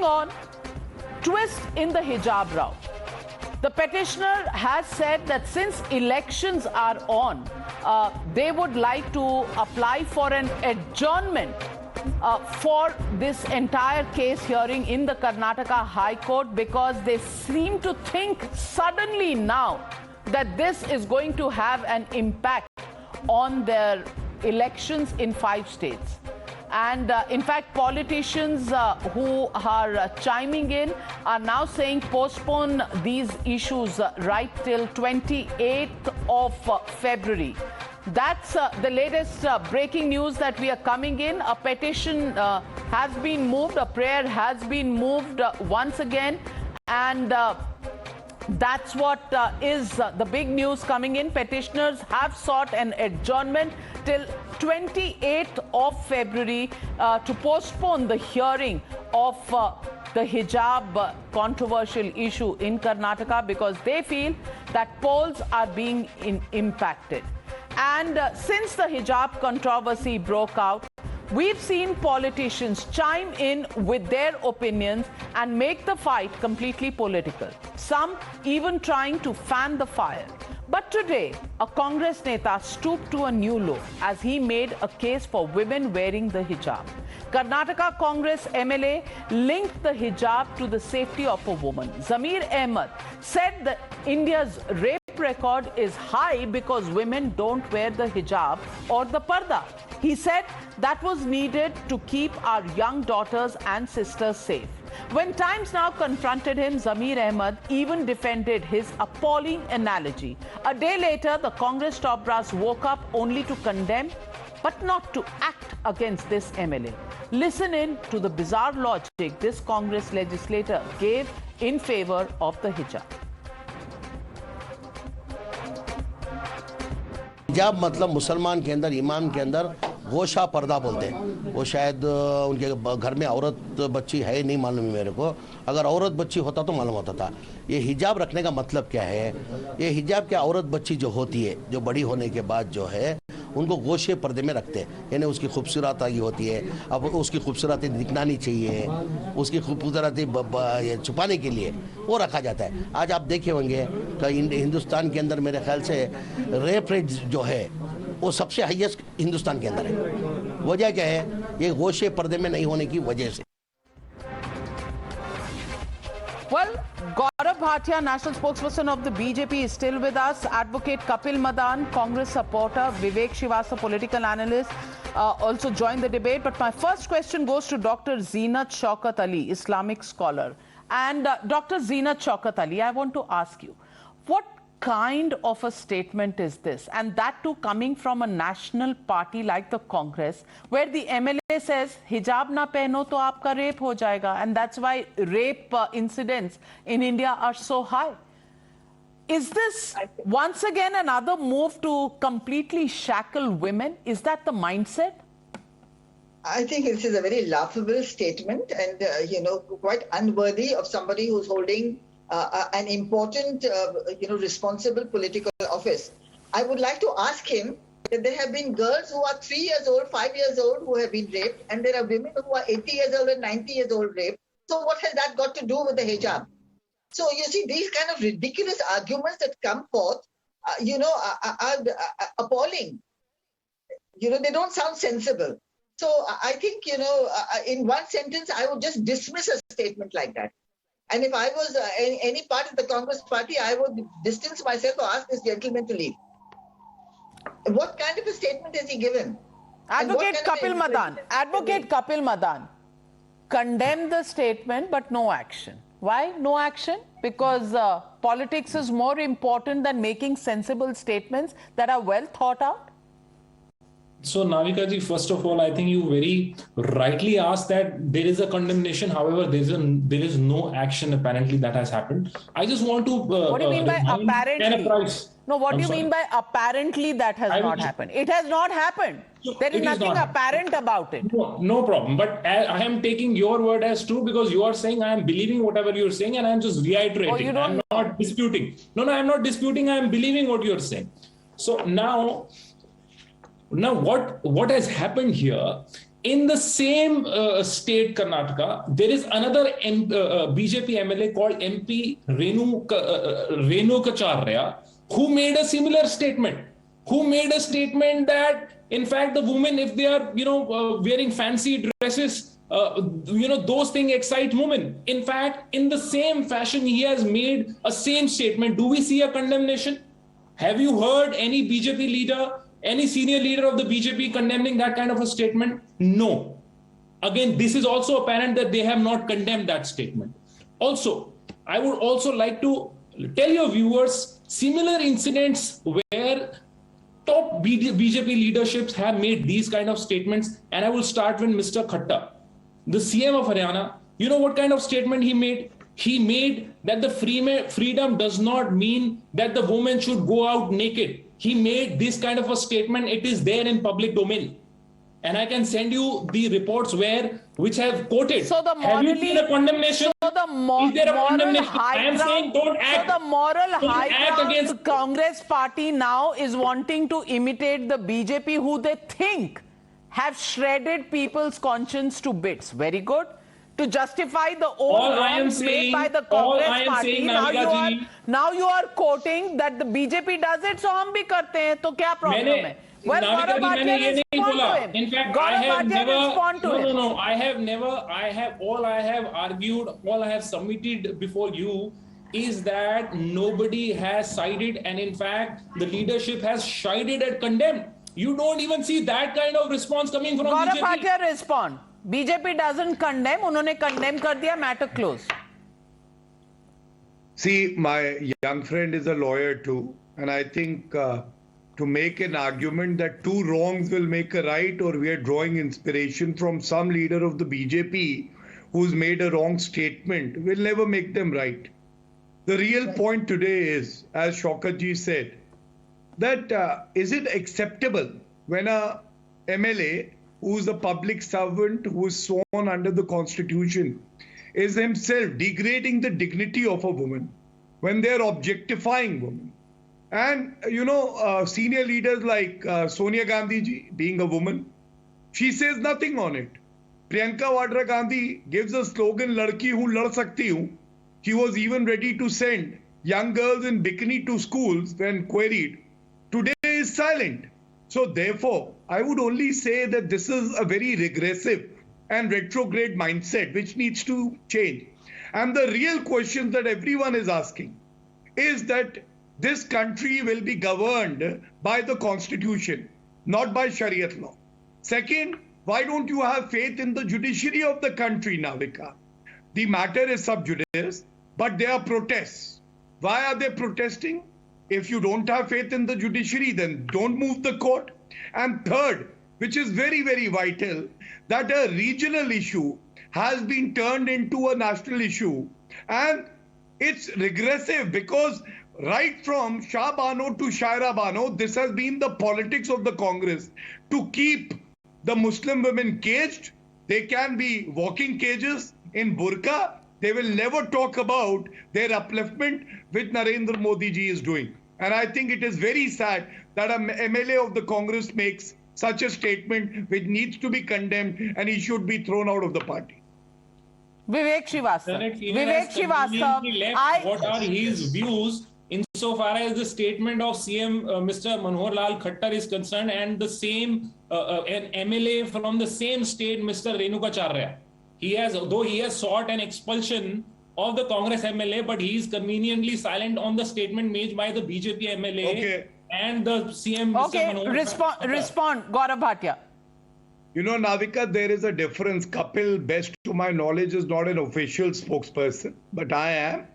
on, twist in the hijab row. The petitioner has said that since elections are on, they would like to apply for an adjournment for this entire case hearing in the Karnataka High Court, because they seem to think suddenly now that this is going to have an impact on their elections in 5 states. And in fact, politicians who are chiming in are now saying postpone these issues right till 28th of February. That's the latest breaking news that we are coming in. A petition has been moved, a prayer has been moved once again, and that's what is the big news coming in. Petitioners have sought an adjournment till 28th of February to postpone the hearing of the hijab controversial issue in Karnataka, because they feel that polls are being impacted. And since the hijab controversy broke out, we've seen politicians chime in with their opinions and make the fight completely political. Some even trying to fan the fire. But today, a Congress neta stooped to a new low as he made a case for women wearing the hijab. Karnataka Congress MLA linked the hijab to the safety of a woman. Zameer Ahmed said that India's rape record is high because women don't wear the hijab or the purdah. He said that was needed to keep our young daughters and sisters safe. When Times Now confronted him, Zameer Ahmed even defended his appalling analogy. A day later, the Congress top brass woke up only to condemn, but not to act against this MLA. Listen in to the bizarre logic this Congress legislator gave in favor of the hijab. हिजाब मतलब मुसलमान के अंदर, ईमान के अंदर गोशा पर्दा बोलते हैं। वो शायद उनके घर में औरत बच्ची है नहीं मालूम मेरे को, अगर औरत बच्ची होता तो मालूम होता था। ये हिजाब रखने का मतलब क्या है? ये हिजाब क्या, औरत बच्ची जो होती है, जो बड़ी होने के बाद जो है उनको गोशे पर्दे में रखते हैं, यानी उसकी खूबसूरती होती है। अब उसकी खूबसूरती दिखना नहीं चाहिए, उसकी खूबसूरती छुपाने के लिए वो रखा जाता है। आज आप देखे होंगे कि हिंदुस्तान के अंदर मेरे ख्याल से रेप रेट जो है वो सबसे हाईएस्ट हिंदुस्तान के अंदर है। वजह क्या है? ये गोशे पर्दे में नहीं होने की वजह से। Well, Gaurav Bhatia, national spokesperson of the BJP, is still with us. Advocate Kapil Madan, Congress supporter, Vivek Srivastava, political analyst, also joined the debate. But my first question goes to Dr Zeenat Shaukat Ali, Islamic scholar. And Dr Zeenat Shaukat Ali, I want to ask you, what kind of a statement is this? And that too coming from a national party like the Congress, where the MLA says hijab na pehno to aapka rape ho jayega, and that's why rape incidents in India are so high. Is this once again another move to completely shackle women? Is that the mindset? I think this is a very laughable statement and, quite unworthy of somebody who's holding an important, responsible political office. I would like to ask him that there have been girls who are 3 years old, 5 years old who have been raped, and there are women who are 80 years old and 90 years old raped. So what has that got to do with the hijab? So you see, these kind of ridiculous arguments that come forth, are appalling. They don't sound sensible. So I think, in one sentence, I would just dismiss a statement like that. And if I was any part of the Congress party, I would distance myself or ask this gentleman to leave. What kind of a statement has he given? Advocate Kapil Madan, condemn the statement but no action. Why no action? Because politics is more important than making sensible statements that are well thought out? So Navika ji, first of all, I think you very rightly asked that there is a condemnation. However, there is no action apparently that has happened. I just want to. What do you mean by apparently? No, what do you mean by apparently that has not happened? It has not happened. There is nothing apparent about it. No problem. But I am taking your word as true because you are saying I am believing whatever you are saying and I am just reiterating. I am not disputing. No, I am not disputing. I am believing what you are saying. So now what has happened here in the same state, Karnataka, there is another BJP MLA called MP Renukacharya, who made a similar statement. Who made a statement that, in fact, the women, if they are, wearing fancy dresses, those things excite women. In fact, in the same fashion, he has made a same statement. Do we see a condemnation? Have you heard any BJP leader, any senior leader of the BJP condemning that kind of a statement? No. Again, this is also apparent that they have not condemned that statement. Also, I would also like to tell your viewers similar incidents where top BJP leaderships have made these kind of statements. And I will start with Mr. Khattar, the CM of Haryana. You know what kind of statement he made? He made that the freedom does not mean that the woman should go out naked. He made this kind of a statement. It is there in public domain. And I can send you the reports which have quoted. So the have you seen a condemnation? So the is there a condemnation? I am saying don't act. So the moral high ground against Congress party now is wanting to imitate the BJP, who they think have shredded people's conscience to bits. Very good. To justify the old wrongs made by the Congress party. Now you are quoting that the BJP does it, so hum bhi karte hain. To kya problem hai? Well, Gaurav Bhatia respond to him. In fact, Gaurav Bhatia respond to him. No, I have argued, all I have submitted before you is that nobody has sided, and in fact, the leadership has shied and condemned. You don't even see that kind of response coming from Gaurav BJP. Bhatia respond. BJP doesn't condemn. उन्होंने condemn कर दिया. Matter closed. See, my young friend is a lawyer too, and I think to make an argument that two wrongs will make a right, or we are drawing inspiration from some leader of the BJP who's made a wrong statement, will never make them right. The real point today is, as Shaukat ji said, that is it acceptable when a MLA who's a public servant, who is sworn under the constitution, is himself degrading the dignity of a woman when they're objectifying women? And, senior leaders like Sonia Gandhi ji, being a woman, she says nothing on it. Priyanka Vadra Gandhi gives a slogan, Ladki hu, lad sakti hu. She was even ready to send young girls in bikini to schools when queried. Today is silent. So therefore, I would only say that this is a very regressive and retrograde mindset which needs to change. And the real question that everyone is asking is that this country will be governed by the constitution, not by Shariat law. Second, why don't you have faith in the judiciary of the country, Navika? The matter is sub judice, but there are protests. Why are they protesting? If you don't have faith in the judiciary, then don't move the court. And third, which is very, very vital, that a regional issue has been turned into a national issue. And it's regressive because right from Shah Bano to Shaira Bano, this has been the politics of the Congress to keep the Muslim women caged. They can be walking cages in burqa. They will never talk about their upliftment, which Narendra Modi ji is doing. And I think it is very sad that an MLA of the Congress makes such a statement which needs to be condemned, and he should be thrown out of the party. Vivek Srivastava. What are his views insofar as the statement of CM Mr. Manohar Lal Khattar is concerned, and the same an MLA from the same state, Mr. Renukacharya? Though he has sought an expulsion of the Congress MLA, but he is conveniently silent on the statement made by the BJP MLA and the CM. Okay, respond, Gaurav Bhatia. Navika, there is a difference. Kapil, best to my knowledge, is not an official spokesperson, but I am,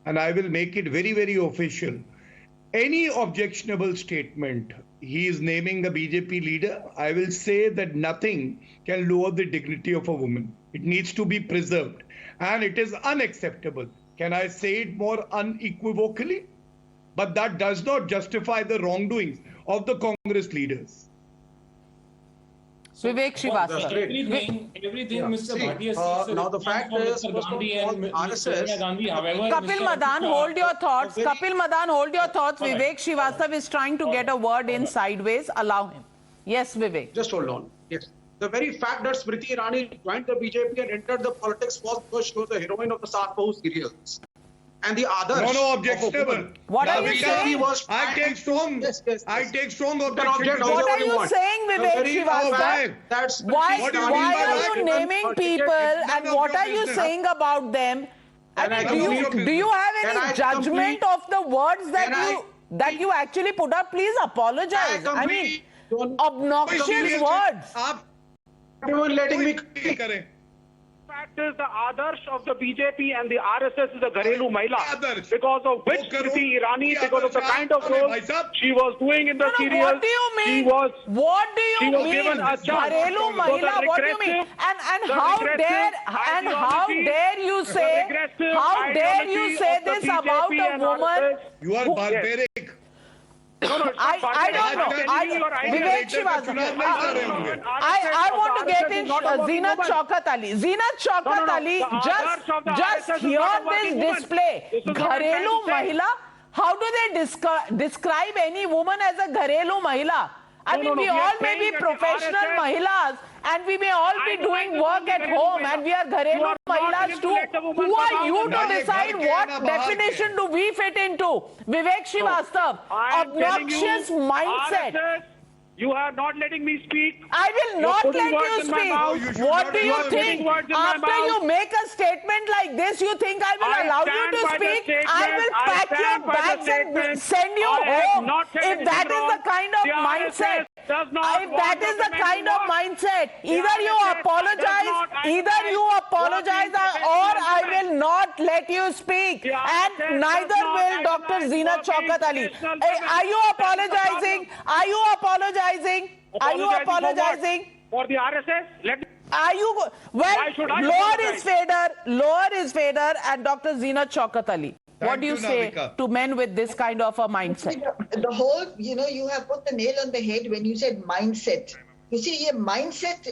and I will make it very, very official. Any objectionable statement, he is naming a BJP leader, I will say that nothing can lower the dignity of a woman. It needs to be preserved, and it is unacceptable. Can I say it more unequivocally? But that does not justify the wrongdoings of the Congress leaders. Vivek Srivastava. Everything Mr. Bhatia says. Now the fact is, Kapil Madan, hold your thoughts. Kapil Madan, hold your thoughts. Vivek Srivastava is trying to get a word in sideways. Allow him. Yes, Vivek. Just hold on. Yes. The very fact that Smriti Irani joined the BJP and entered the politics was because she was the heroine of the Saat Bahu serials. And the others. No, objectionable. What are you saying? I take strong objection. What are you saying, Vivek Srivastava? Why are you naming people and what are you saying about them? Do you have any judgment of the words that you actually put up? Please apologize. I mean, obnoxious words. Everyone letting me fact is the Adarsh of the BJP and the RSS is a Gharelu Mahila, because of which Smriti Irani, because of the kind of role she was doing in the serial. What do you mean? What do you mean? Gharelu Mahila, what do you mean? And how dare you say this about a woman? You are barbaric. I don't know. Vivek Srivastava. I want to get in Zeenat Shaukat Ali. Zeenat Shaukat Ali, just hear this display. Gharelu Mahila. How do they describe any woman as a Gharelu Mahila? I mean, we all may be professional Mahilas and we may all be doing work at home and we are Gharelu Mahilas too. Who are you to decide what definition do we fit into? Vivek Srivastava, obnoxious mindset. You are not letting me speak. I will not let you speak. What do you think? After you make a statement like this, you think I will allow you to speak? I will pack your bags and send you home. If that is the kind of mindset, either you apologize or I will not let you speak. And neither will Dr Zeenat Shaukat Ali. Are you apologizing? Are you apologizing? Are you apologizing for the RSS? Are you lower is Fader and Dr Zeenat Shaukat Ali. What do you say to men with this kind of a mindset? The whole, you have put the nail on the head when you said mindset. You see, a mindset,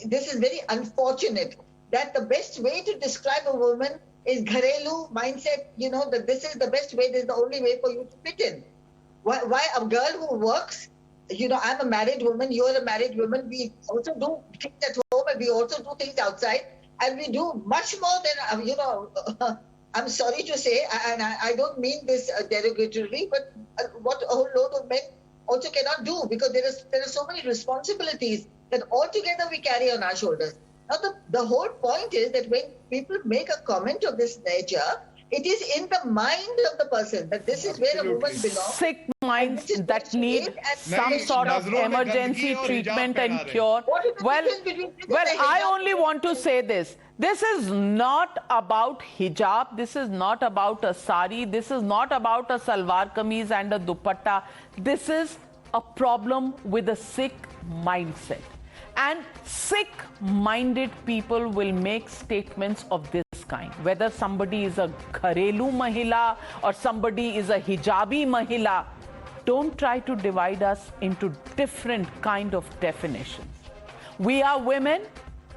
this is very unfortunate that the best way to describe a woman is Gharelu mindset, that this is the best way, this is the only way for you to fit in. Why a girl who works, I'm a married woman, you're a married woman, we also do things at home and we also do things outside and we do much more than, I'm sorry to say, and I don't mean this derogatorily, but what a whole load of men also cannot do because there are so many responsibilities that altogether we carry on our shoulders. Now, the whole point is that when people make a comment of this nature, it is in the mind of the person that this is where a woman belongs. Sick minds that need some sort of emergency treatment and cure. Well, I only want to say this. This is not about hijab. This is not about a sari. This is not about a salwar kameez and a dupatta. This is a problem with a sick mindset. And sick-minded people will make statements of this kind. Whether somebody is a Gharelu Mahila or somebody is a hijabi Mahila, don't try to divide us into different kind of definitions. We are women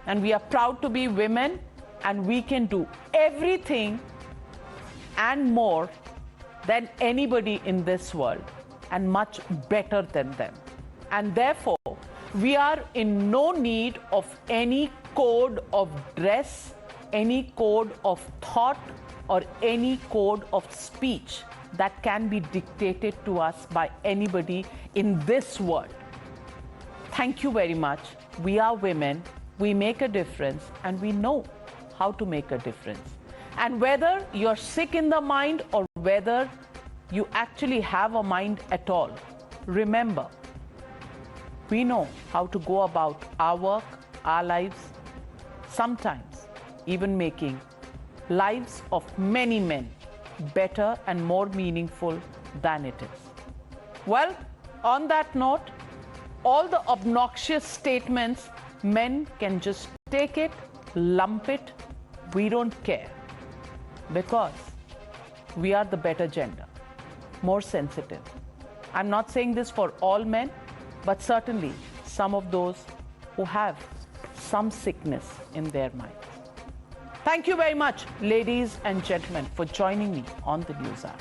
and we are proud to be women and we can do everything and more than anybody in this world and much better than them. And therefore, we are in no need of any code of dress, any code of thought, or any code of speech that can be dictated to us by anybody in this world. Thank you very much. We are women, we make a difference, and we know how to make a difference. And whether you're sick in the mind or whether you actually have a mind at all, remember, we know how to go about our work, our lives, sometimes even making lives of many men better and more meaningful than it is. Well, on that note, all the obnoxious statements, men can just take it, lump it, we don't care. Because we are the better gender, more sensitive. I'm not saying this for all men, but certainly some of those who have some sickness in their minds. Thank you very much, ladies and gentlemen, for joining me on the NewsHour.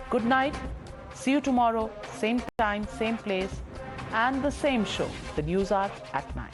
Good night. See you tomorrow, same time, same place, and the same show, the NewsHour at 9.